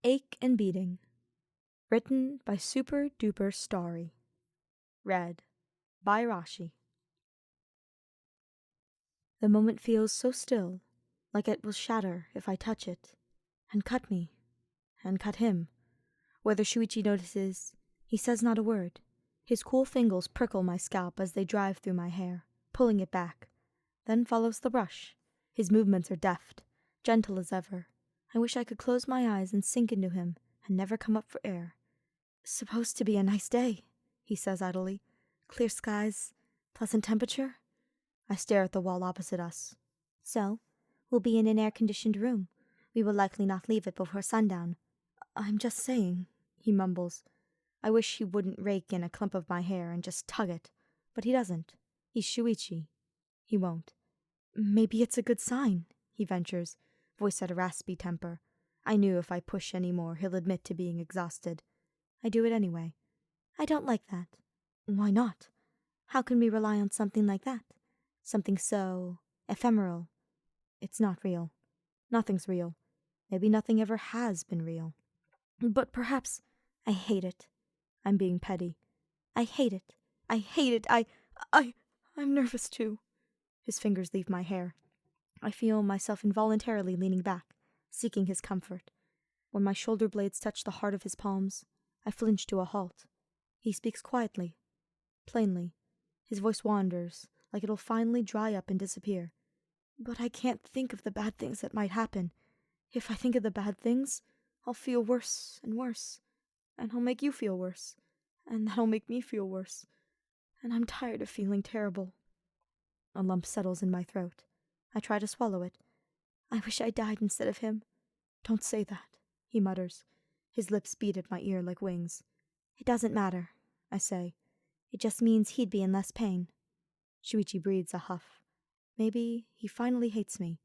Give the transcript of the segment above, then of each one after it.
Ache and Beating. Written by Super Duper Starry. Read by Rashi. The moment feels so still, like it will shatter if I touch it, and cut me, and cut him. Whether Shuichi notices, he says not a word. His cool fingers prickle my scalp as they drive through my hair, pulling it back. Then follows the brush. His movements are deft, gentle as ever. I wish I could close my eyes and sink into him and never come up for air. "Supposed to be a nice day," he says idly. "Clear skies, pleasant temperature." I stare at the wall opposite us. "So, we'll be in an air-conditioned room. We will likely not leave it before sundown." "I'm just saying," he mumbles. I wish he wouldn't rake in a clump of my hair and just tug it. But he doesn't. He's Shuichi. He won't. "Maybe it's a good sign," he ventures, voice at a raspy temper. I knew if I push any more, he'll admit to being exhausted. I do it anyway. "I don't like that." "Why not? How can we rely on something like that? Something so ephemeral. It's not real. Nothing's real. Maybe nothing ever has been real. But perhaps I hate it." I'm being petty. "I hate it. I hate it. I'm nervous too." His fingers leave my hair. I feel myself involuntarily leaning back, seeking his comfort. When my shoulder blades touch the heart of his palms, I flinch to a halt. He speaks quietly, plainly. His voice wanders, like it'll finally dry up and disappear. "But I can't think of the bad things that might happen. If I think of the bad things, I'll feel worse and worse. And I'll make you feel worse. And that'll make me feel worse. And I'm tired of feeling terrible." A lump settles in my throat. I try to swallow it. "I wish I died instead of him." "Don't say that," he mutters. His lips beat at my ear like wings. "It doesn't matter," I say. "It just means he'd be in less pain." Shuichi breathes a huff. Maybe he finally hates me.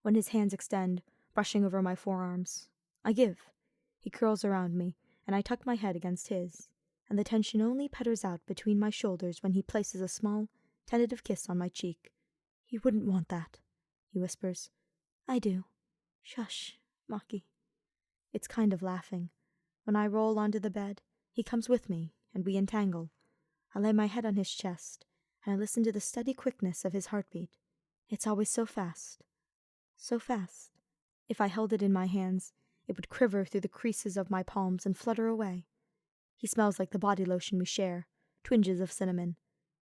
When his hands extend, brushing over my forearms, I give. He curls around me, and I tuck my head against his, and the tension only petters out between my shoulders when he places a small, tentative kiss on my cheek. "You wouldn't want that," he whispers. "I do. Shush, Maki." It's kind of laughing. When I roll onto the bed, he comes with me, and we entangle. I lay my head on his chest, and I listen to the steady quickness of his heartbeat. It's always so fast. So fast. If I held it in my hands, it would quiver through the creases of my palms and flutter away. He smells like the body lotion we share, twinges of cinnamon.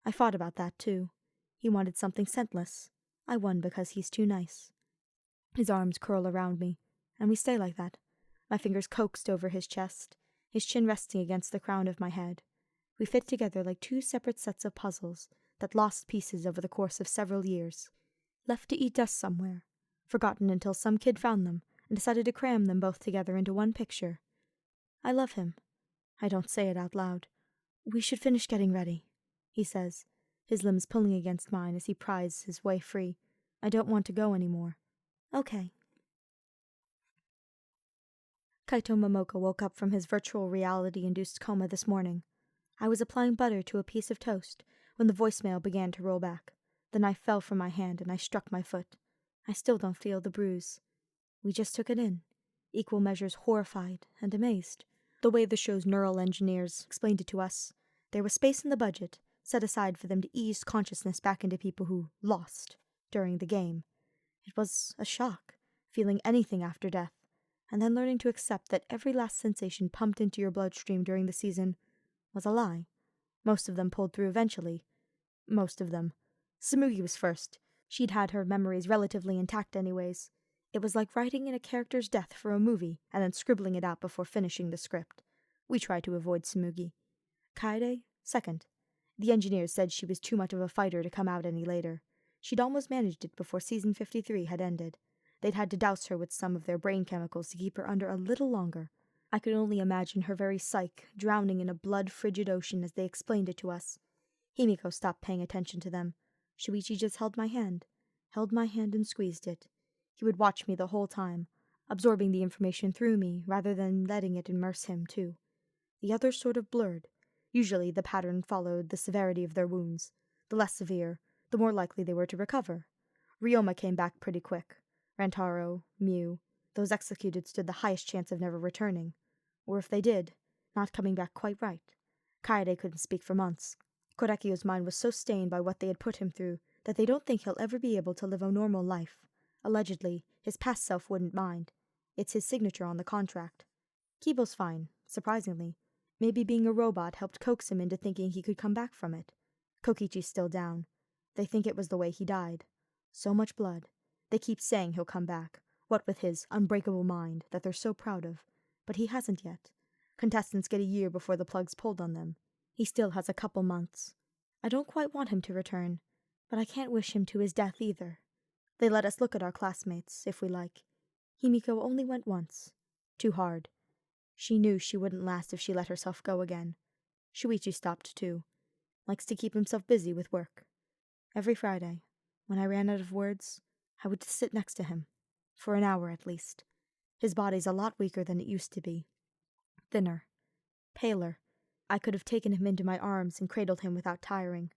I fought about that, too. He wanted something scentless. I won because he's too nice. His arms curl around me, and we stay like that. My fingers coaxed over his chest, his chin resting against the crown of my head. We fit together like two separate sets of puzzles that lost pieces over the course of several years, left to eat dust somewhere, forgotten until some kid found them and decided to cram them both together into one picture. I love him. I don't say it out loud. "We should finish getting ready," he says, his limbs pulling against mine as he pries his way free. "I don't want to go anymore." "Okay." Kaito Momoka woke up from his virtual reality-induced coma this morning. I was applying butter to a piece of toast when the voicemail began to roll back. The knife fell from my hand and I struck my foot. I still don't feel the bruise. We just took it in, equal measures horrified and amazed. The way the show's neural engineers explained it to us, there was space in the budget set aside for them to ease consciousness back into people who lost during the game. It was a shock, feeling anything after death, and then learning to accept that every last sensation pumped into your bloodstream during the season was a lie. Most of them pulled through eventually. Most of them. Tsumugi was first. She'd had her memories relatively intact anyways. It was like writing in a character's death for a movie and then scribbling it out before finishing the script. We tried to avoid Tsumugi. Kaede, second. The engineers said she was too much of a fighter to come out any later. She'd almost managed it before season 53 had ended. They'd had to douse her with some of their brain chemicals to keep her under a little longer. I could only imagine her very psyche drowning in a blood-frigid ocean as they explained it to us. Himiko stopped paying attention to them. Shuichi just held my hand and squeezed it. He would watch me the whole time, absorbing the information through me rather than letting it immerse him too. The others sort of blurred. Usually the pattern followed the severity of their wounds. The less severe, the more likely they were to recover. Ryoma came back pretty quick. Rantaro, Mew, Those executed stood the highest chance of never returning. Or if they did, not coming back quite right. Kaede couldn't speak for months. Korekio's mind was so stained by what they had put him through that they don't think he'll ever be able to live a normal life. Allegedly, his past self wouldn't mind. It's his signature on the contract. Kibo's fine, surprisingly. Maybe being a robot helped coax him into thinking he could come back from it. Kokichi's still down. They think it was the way he died. So much blood. They keep saying he'll come back, what with his unbreakable mind that they're so proud of. But he hasn't yet. Contestants get a year before the plug's pulled on them. He still has a couple months. I don't quite want him to return, but I can't wish him to his death either. They let us look at our classmates, if we like. Himiko only went once. Too hard. She knew she wouldn't last if she let herself go again. Shuichi stopped too. Likes to keep himself busy with work. Every Friday, when I ran out of words, I would sit next to him. For an hour at least. His body's a lot weaker than it used to be. Thinner. Paler. I could have taken him into my arms and cradled him without tiring.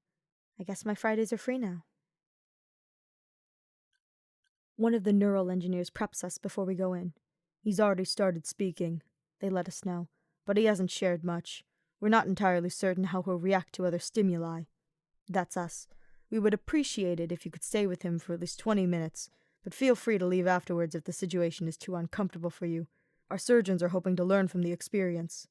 I guess my Fridays are free now. One of the neural engineers preps us before we go in. He's already started speaking, they let us know, but he hasn't shared much. We're not entirely certain how he'll react to other stimuli. That's us. We would appreciate it if you could stay with him for at least 20 minutes, but feel free to leave afterwards if the situation is too uncomfortable for you. Our surgeons are hoping to learn from the experience.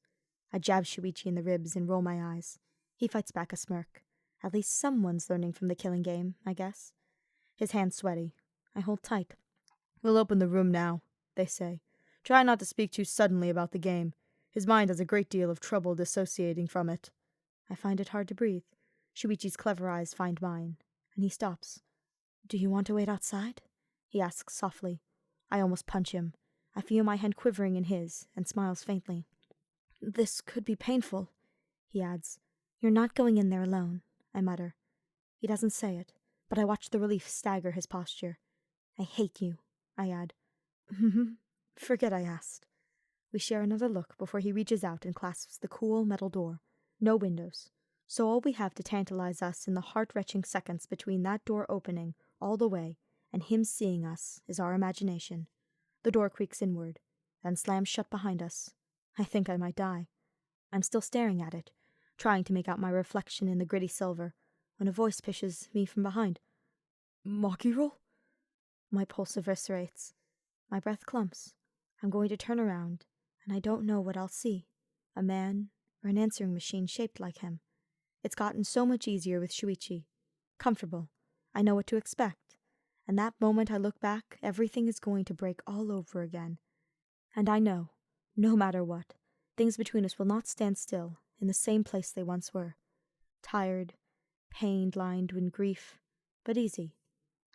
I jab Shuichi in the ribs and roll my eyes. He fights back a smirk. At least someone's learning from the killing game, I guess. His hand's sweaty. I hold tight. We'll open the room now, they say. Try not to speak too suddenly about the game. His mind has a great deal of trouble dissociating from it. I find it hard to breathe. Shuichi's clever eyes find mine, and he stops. Do you want to wait outside? He asks softly. I almost punch him. I feel my hand quivering in his, and smiles faintly. This could be painful, he adds. You're not going in there alone, I mutter. He doesn't say it, but I watch the relief stagger his posture. I hate you, I add. Forget I asked. We share another look before he reaches out and clasps the cool metal door. No windows. So all we have to tantalize us in the heart-wrenching seconds between that door opening all the way and him seeing us is our imagination. The door creaks inward, then slams shut behind us. I think I might die. I'm still staring at it, trying to make out my reflection in the gritty silver, when a voice pushes me from behind. Maki roll? My pulse eviscerates. My breath clumps. I'm going to turn around, and I don't know what I'll see. A man or an answering machine shaped like him. It's gotten so much easier with Shuichi. Comfortable. I know what to expect. And that moment I look back, everything is going to break all over again. And I know, no matter what, things between us will not stand still in the same place they once were. Tired, pained, lined in grief, but easy.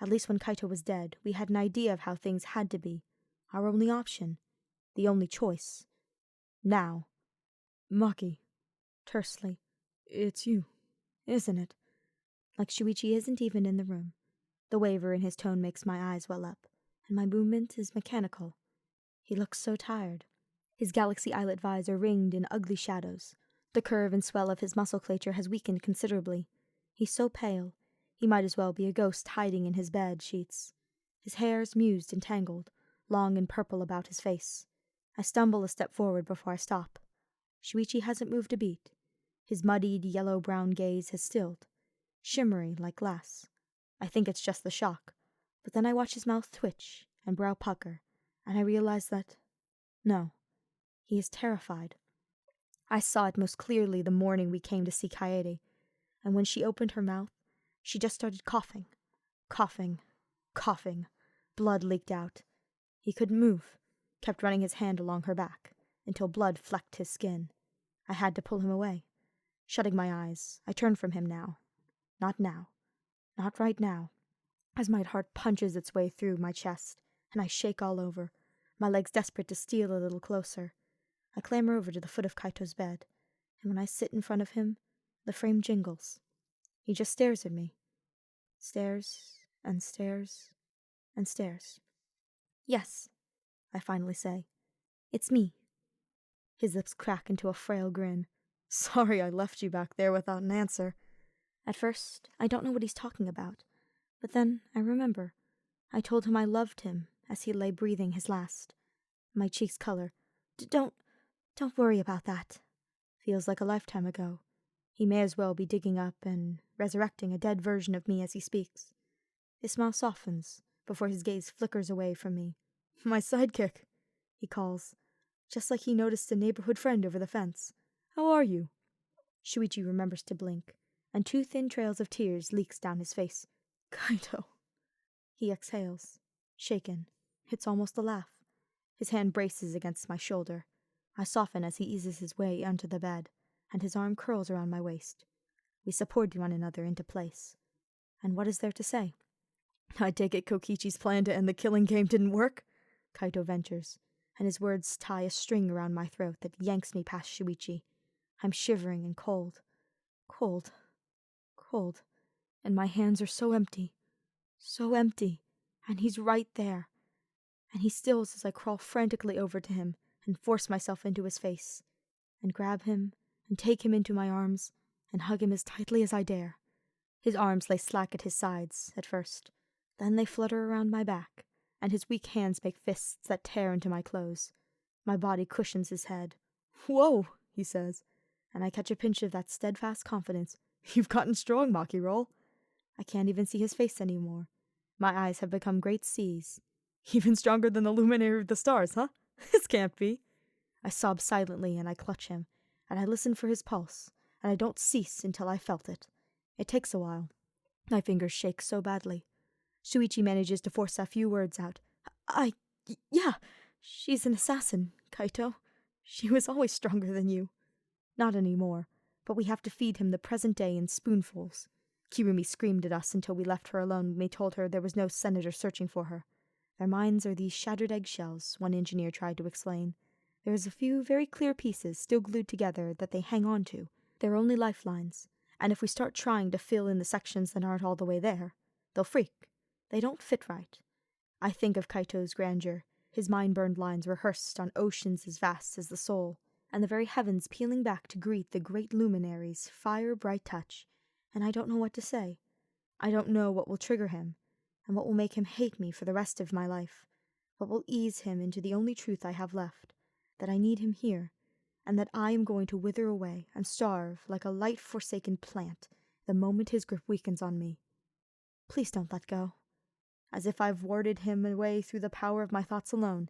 At least when Kaito was dead, we had an idea of how things had to be. Our only option. The only choice. Now. Maki. Tersely. It's you, isn't it? Like Shuichi isn't even in the room. The waver in his tone makes my eyes well up, and my movement is mechanical. He looks so tired. His galaxy eyelet visor ringed in ugly shadows. The curve and swell of his musculature has weakened considerably. He's so pale, he might as well be a ghost hiding in his bed sheets. His hair's mused and tangled, long and purple about his face. I stumble a step forward before I stop. Shuichi hasn't moved a beat. His muddied, yellow-brown gaze has stilled, shimmery like glass. I think it's just the shock, but then I watch his mouth twitch and brow pucker, and I realize that, no, he is terrified. I saw it most clearly the morning we came to see Kaede, and when she opened her mouth, she just started coughing. Coughing. Coughing. Blood leaked out. He couldn't move, kept running his hand along her back, until blood flecked his skin. I had to pull him away. Shutting my eyes, I turn from him now. Not now. Not right now. As my heart punches its way through my chest, and I shake all over, my legs desperate to steal a little closer. I clamber over to the foot of Kaito's bed, and when I sit in front of him, the frame jingles. He just stares at me. Stares, and stares, and stares. Yes, I finally say. It's me. His lips crack into a frail grin. Sorry I left you back there without an answer. At first, I don't know what he's talking about, but then I remember. I told him I loved him as he lay breathing his last. My cheeks color. Don't worry about that. Feels like a lifetime ago. He may as well be digging up and resurrecting a dead version of me as he speaks. His smile softens before his gaze flickers away from me. My sidekick, he calls, just like he noticed a neighborhood friend over the fence. How are you? Shuichi remembers to blink, and 2 thin trails of tears leaks down his face. Kaito. He exhales, shaken. It's almost a laugh. His hand braces against my shoulder. I soften as he eases his way onto the bed, and his arm curls around my waist. We support one another into place. And what is there to say? I take it Kokichi's plan to end the killing game didn't work? Kaito ventures, and his words tie a string around my throat that yanks me past Shuichi. I'm shivering and cold. Cold. Cold. And my hands are so empty. So empty. And he's right there. And he stills as I crawl frantically over to him and force myself into his face, and grab him and take him into my arms and hug him as tightly as I dare. His arms lay slack at his sides at first. Then they flutter around my back, and his weak hands make fists that tear into my clothes. My body cushions his head. Whoa, he says, and I catch a pinch of that steadfast confidence. You've gotten strong, Maki roll. I can't even see his face anymore. My eyes have become great seas. Even stronger than the luminary of the stars, huh? This can't be. I sob silently and I clutch him, and I listen for his pulse, and I don't cease until I felt it. It takes a while. My fingers shake so badly. Shuichi manages to force a few words out. Yeah, she's an assassin, Kaito. She was always stronger than you. Not anymore, but we have to feed him the present day in spoonfuls. Kirumi screamed at us until we left her alone when we told her there was no senator searching for her. Their minds are these shattered eggshells, one engineer tried to explain. There's a few very clear pieces still glued together that they hang on to. They're only lifelines, and if we start trying to fill in the sections that aren't all the way there, they'll freak. They don't fit right. I think of Kaito's grandeur, his mind-burned lines rehearsed on oceans as vast as the soul, and the very heavens peeling back to greet the great luminary's fire-bright touch, and I don't know what to say. I don't know what will trigger him, and what will make him hate me for the rest of my life, what will ease him into the only truth I have left, that I need him here, and that I am going to wither away and starve like a light-forsaken plant the moment his grip weakens on me. Please don't let go. As if I've warded him away through the power of my thoughts alone.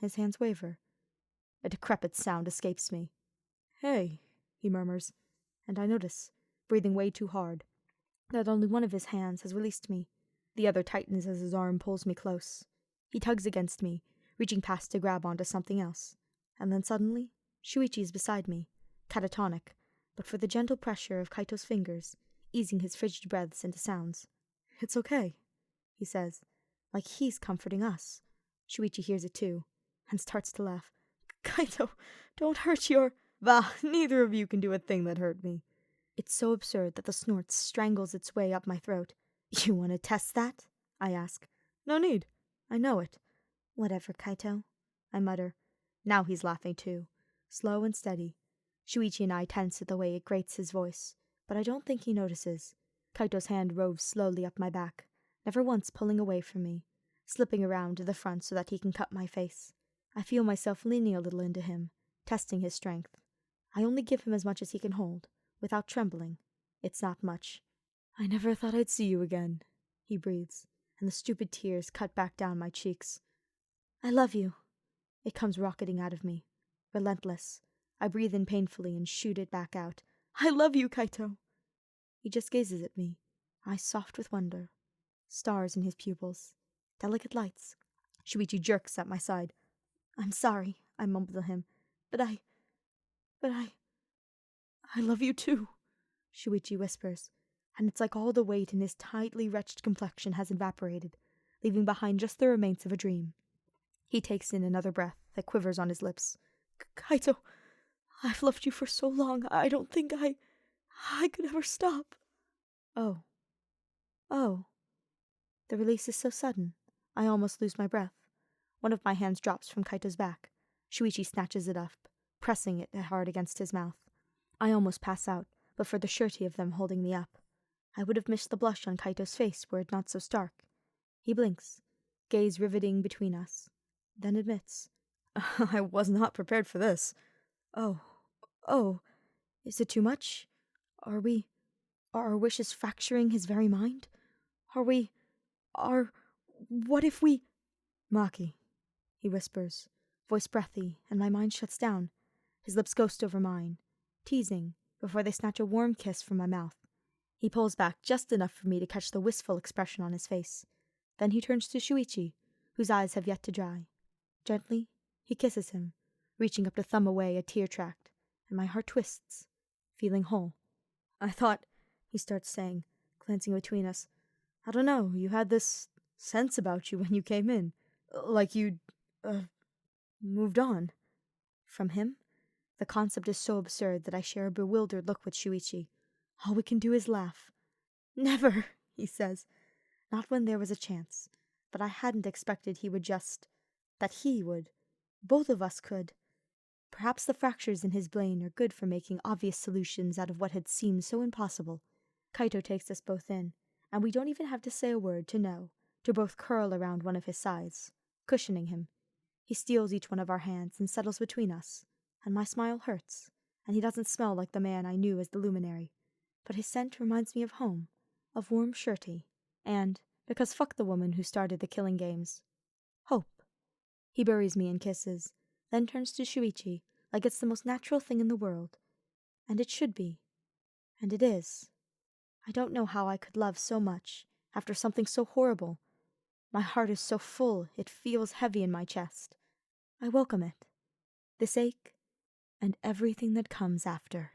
His hands waver. A decrepit sound escapes me. Hey, he murmurs, and I notice, breathing way too hard, that only one of his hands has released me. The other tightens as his arm pulls me close. He tugs against me, reaching past to grab onto something else. And then suddenly, Shuichi is beside me, catatonic, but for the gentle pressure of Kaito's fingers, easing his frigid breaths into sounds. It's okay, he says, like he's comforting us. Shuichi hears it too, and starts to laugh. Kaito, don't hurt your... Bah, neither of you can do a thing that hurt me. It's so absurd that the snort strangles its way up my throat. You want to test that? I ask. No need. I know it. Whatever, Kaito, I mutter. Now he's laughing too, slow and steady. Shuichi and I tense at the way it grates his voice, but I don't think he notices. Kaito's hand roves slowly up my back, never once pulling away from me, slipping around to the front so that he can cut my face. I feel myself leaning a little into him, testing his strength. I only give him as much as he can hold, without trembling. It's not much. I never thought I'd see you again, he breathes, and the stupid tears cut back down my cheeks. I love you. It comes rocketing out of me, relentless. I breathe in painfully and shoot it back out. I love you, Kaito. He just gazes at me, eyes soft with wonder. Stars in his pupils, delicate lights. Shuichi jerks at my side. I'm sorry, I mumble to him, but I love you too, Shuichi whispers, and it's like all the weight in his tightly wretched complexion has evaporated, leaving behind just the remains of a dream. He takes in another breath that quivers on his lips. Kaito, I've loved you for so long, I don't think I could ever stop. Oh. The release is so sudden, I almost lose my breath. One of my hands drops from Kaito's back. Shuichi snatches it up, pressing it hard against his mouth. I almost pass out, but for the surety of them holding me up. I would have missed the blush on Kaito's face were it not so stark. He blinks, gaze riveting between us, then admits, I was not prepared for this. Oh, oh, is it too much? Are our wishes fracturing his very mind? What if we... Maki, he whispers, voice breathy, and my mind shuts down. His lips ghost over mine, teasing, before they snatch a warm kiss from my mouth. He pulls back just enough for me to catch the wistful expression on his face. Then he turns to Shuichi, whose eyes have yet to dry. Gently, he kisses him, reaching up to thumb away a tear tract, and my heart twists, feeling whole. I thought, he starts saying, glancing between us, I don't know, you had this sense about you when you came in. Like you'd, moved on. From him? The concept is so absurd that I share a bewildered look with Shuichi. All we can do is laugh. Never, he says. Not when there was a chance. But I hadn't expected he would just... that he would. Both of us could. Perhaps the fractures in his brain are good for making obvious solutions out of what had seemed so impossible. Kaito takes us both in, and we don't even have to say a word to know, to both curl around one of his sides, cushioning him. He steals each one of our hands and settles between us, and my smile hurts, and he doesn't smell like the man I knew as the luminary. But his scent reminds me of home, of warm shirty, and, because fuck the woman who started the killing games, hope. He buries me in kisses, then turns to Shuichi like it's the most natural thing in the world. And it should be. And it is. I don't know how I could love so much after something so horrible. My heart is so full it feels heavy in my chest. I welcome it. This ache and everything that comes after.